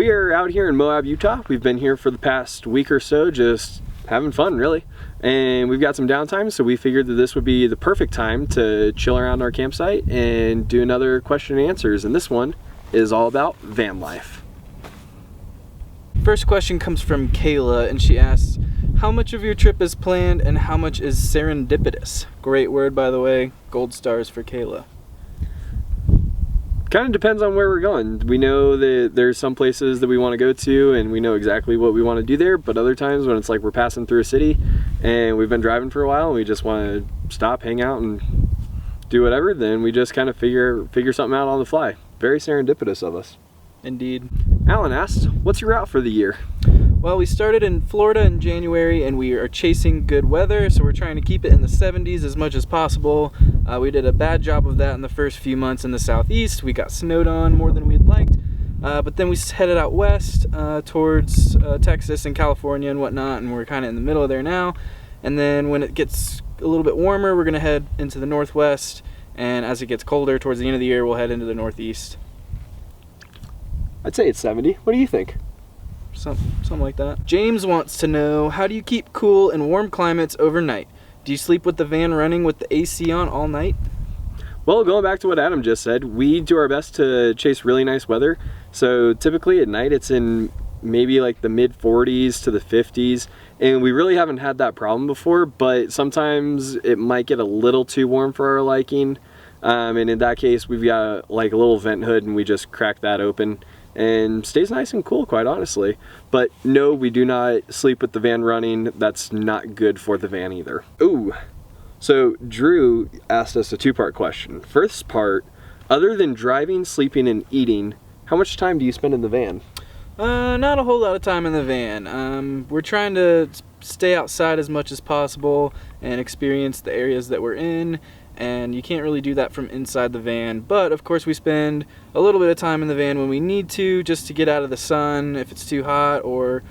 We are out here in Moab, Utah. We've been here for the past week or so, just having fun, really. And we've got some downtime, so we figured that this would be the perfect time to chill around our campsite and do another question and answers. And this one is all about van life. First question comes from Kayla, and she asks, how much of your trip is planned and how much is serendipitous? Great word, by the way. Gold stars for Kayla. Kind of depends on where we're going. We know that there's some places that we want to go to and we know exactly what we want to do there, but other times when it's like we're passing through a city and we've been driving for a while and we just want to stop, hang out, and do whatever, then we just kind of figure something out on the fly. Very serendipitous of us. Indeed. Alan asked, what's your route for the year? Well, we started in Florida in January and we are chasing good weather, so we're trying to keep it in the 70s as much as possible. We did a bad job of that in the first few months in the southeast. We got snowed on more than we'd liked, but then we headed out west towards Texas and California and whatnot, and we're kind of in the middle of there now. And then when it gets a little bit warmer, we're going to head into the northwest, and as it gets colder towards the end of the year, we'll head into the northeast. I'd say it's 70. What do you think? Something like that. James wants to know, how do you keep cool in warm climates overnight? Do you sleep with the van running with the AC on all night? Well, going back to what Adam just said, we do our best to chase really nice weather. So typically at night it's in maybe like the mid 40s to the 50s, and we really haven't had that problem before, but sometimes it might get a little too warm for our liking. And in that case, we've got like a little vent hood and we just crack that open and stays nice and cool, quite honestly. But no, we do not sleep with the van running. That's not good for the van either. Ooh, so Drew asked us a two-part question. First part, other than driving, sleeping, and eating, how much time do you spend in the van? Not a whole lot of time in the van. We're trying to stay outside as much as possible and experience the areas that we're in, and you can't really do that from inside the van. But of course we spend a little bit of time in the van when we need to, just to get out of the sun if it's too hot, or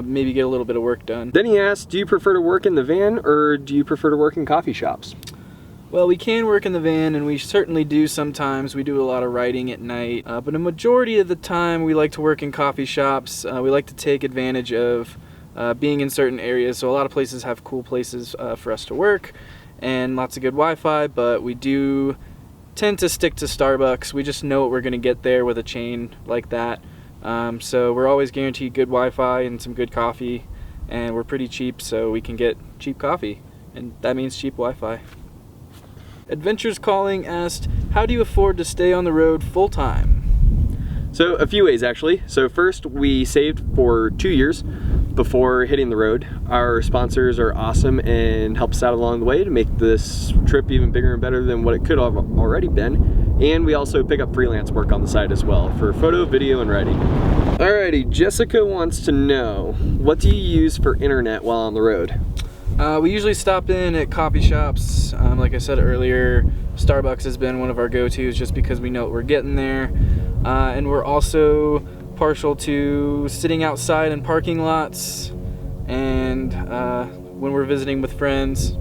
maybe get a little bit of work done. Then he asked, do you prefer to work in the van or do you prefer to work in coffee shops? Well, we can work in the van, and we certainly do sometimes. We do a lot of writing at night, but a majority of the time we like to work in coffee shops. We like to take advantage of being in certain areas, so a lot of places have cool places for us to work and lots of good Wi-Fi, but we do tend to stick to Starbucks. We just know what we're going to get there with a chain like that. So we're always guaranteed good Wi-Fi and some good coffee, and we're pretty cheap, so we can get cheap coffee, and that means cheap Wi-Fi. Adventures Calling asked, how do you afford to stay on the road full-time? So a few ways, actually. So first, we saved for 2 years before hitting the road. Our sponsors are awesome and help us out along the way to make this trip even bigger and better than what it could have already been. And we also pick up freelance work on the side as well for photo, video, and writing. Alrighty, Jessica wants to know, what do you use for internet while on the road? We usually stop in at coffee shops. Like I said earlier, Starbucks has been one of our go-tos just because we know what we're getting there. And we're also partial to sitting outside in parking lots, and when we're visiting with friends,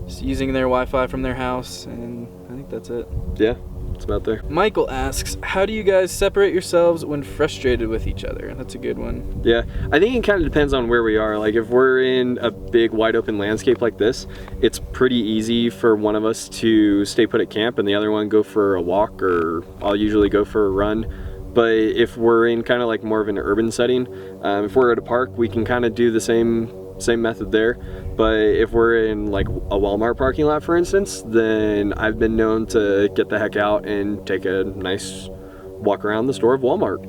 just using their Wi-Fi from their house, and I think that's it. Yeah, it's about there. Michael asks, how do you guys separate yourselves when frustrated with each other? That's a good one. Yeah, I think it kind of depends on where we are. Like if we're in a big wide open landscape like this, it's pretty easy for one of us to stay put at camp and the other one go for a walk, or I'll usually go for a run. But if we're in kind of like more of an urban setting, if we're at a park, we can kind of do the same method there. But if we're in like a Walmart parking lot, for instance, then I've been known to get the heck out and take a nice walk around the store of Walmart.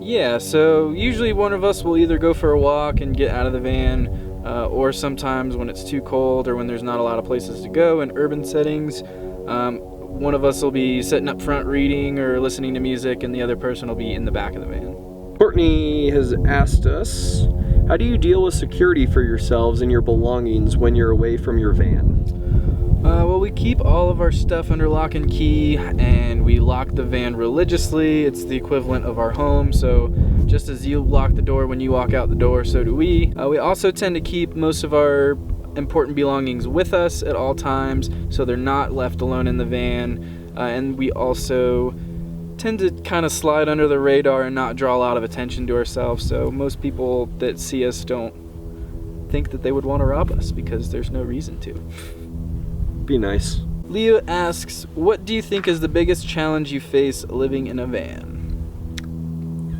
Yeah, so usually one of us will either go for a walk and get out of the van, or sometimes when it's too cold or when there's not a lot of places to go in urban settings, one of us will be sitting up front reading or listening to music, and the other person will be in the back of the van. Courtney has asked us, how do you deal with security for yourselves and your belongings when you're away from your van? Well, we keep all of our stuff under lock and key, and we lock the van religiously. It's the equivalent of our home, so just as you lock the door when you walk out the door, so do we. We also tend to keep most of our important belongings with us at all times, so they're not left alone in the van. And we also tend to kind of slide under the radar and not draw a lot of attention to ourselves, so most people that see us don't think that they would want to rob us because there's no reason to. Be nice. Leo asks, what do you think is the biggest challenge you face living in a van?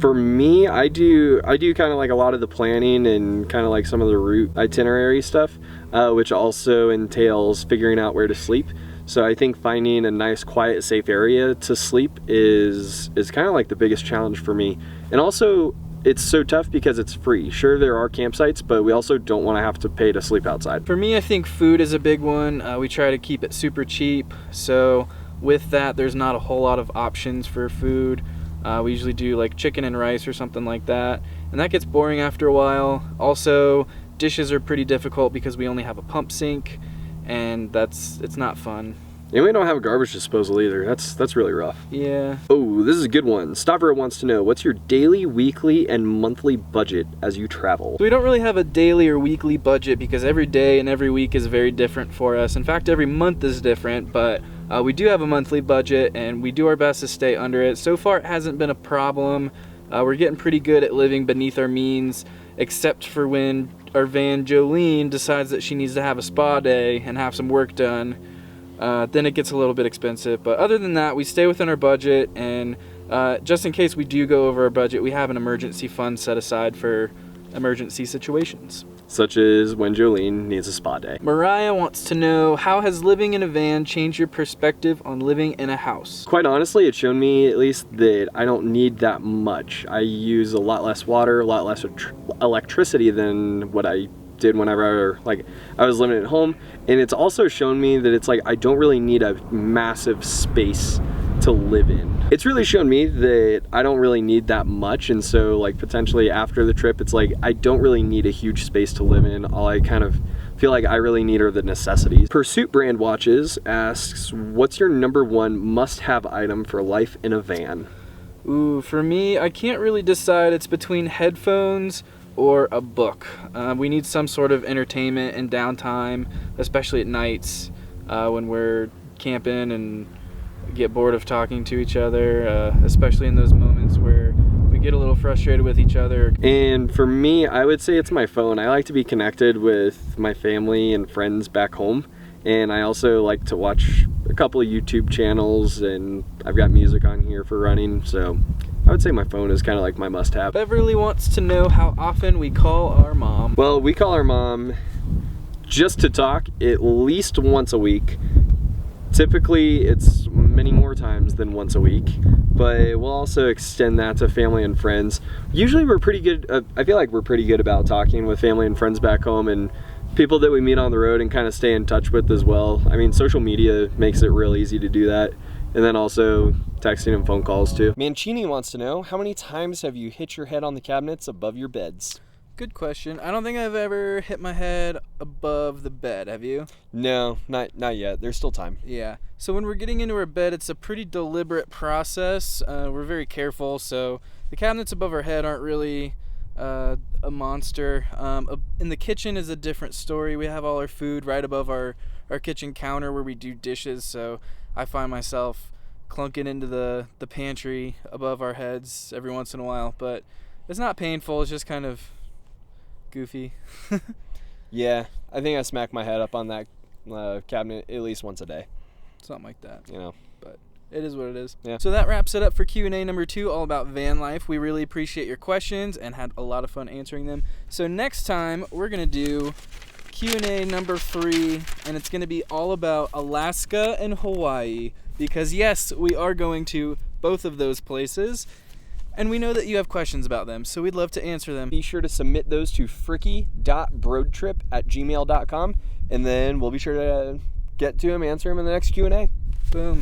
For me, I do kind of like a lot of the planning and kind of like some of the route itinerary stuff, which also entails figuring out where to sleep. So I think finding a nice, quiet, safe area to sleep is kind of like the biggest challenge for me. And also, it's so tough because it's free. Sure, there are campsites, but we also don't want to have to pay to sleep outside. For me, I think food is a big one. We try to keep it super cheap. So with that, there's not a whole lot of options for food. We usually do like chicken and rice or something like that. And that gets boring after a while. Also, dishes are pretty difficult because we only have a pump sink, and it's not fun. And we don't have a garbage disposal either. That's really rough. Yeah. Oh, this is a good one. Stavro wants to know, what's your daily, weekly, and monthly budget as you travel? So we don't really have a daily or weekly budget because every day and every week is very different for us. In fact, every month is different, but we do have a monthly budget and we do our best to stay under it. So far, it hasn't been a problem. We're getting pretty good at living beneath our means, except for when our van Jolene decides that she needs to have a spa day and have some work done. Then it gets a little bit expensive, but other than that, we stay within our budget, and just in case we do go over our budget, we have an emergency fund set aside for emergency situations. Such as when Jolene needs a spa day. Mariah wants to know, how has living in a van changed your perspective on living in a house? Quite honestly, it's shown me at least that I don't need that much. I use a lot less water, a lot less electricity than what I did whenever I was living at home. And it's also shown me that it's like I don't really need a massive space to live in. It's really shown me that I don't really need that much, and so like potentially after the trip it's like I don't really need a huge space to live in. All I kind of feel like I really need are the necessities. Pursuit Brand Watches asks, what's your #1 must-have item for life in a van? Ooh, for me, I can't really decide. It's between headphones or a book. We need some sort of entertainment and downtime, especially at nights when we're camping and get bored of talking to each other, especially in those moments where we get a little frustrated with each other. And for me, I would say it's my phone. I like to be connected with my family and friends back home, and I also like to watch a couple of YouTube channels, and I've got music on here for running, so I would say my phone is kind of like my must-have. Beverly wants to know how often we call our mom. Well, we call our mom just to talk at least once a week. Typically, it's many more times than once a week, but we'll also extend that to family and friends. Usually we're pretty good, I feel like we're pretty good about talking with family and friends back home and people that we meet on the road and kind of stay in touch with as well. I mean, social media makes it real easy to do that. And then also texting and phone calls too. Mancini wants to know, how many times have you hit your head on the cabinets above your beds? Good question. I don't think I've ever hit my head above the bed. Have you? No, not yet. There's still time. Yeah. So when we're getting into our bed, it's a pretty deliberate process. We're very careful. So the cabinets above our head aren't really a monster. In the kitchen is a different story. We have all our food right above our kitchen counter where we do dishes. So I find myself clunking into the pantry above our heads every once in a while. But it's not painful. It's just kind of goofy. Yeah, I think I smack my head up on that cabinet at least once a day. Something like that. You know. But it is what it is. Yeah. So that wraps it up for Q&A number 2, all about van life. We really appreciate your questions and had a lot of fun answering them. So next time we're going to do Q&A number 3, and it's going to be all about Alaska and Hawaii, because yes, we are going to both of those places. And we know that you have questions about them, so we'd love to answer them. Be sure to submit those to fricke.brodtrip@gmail.com, and then we'll be sure to get to them, answer them in the next Q&A. Boom.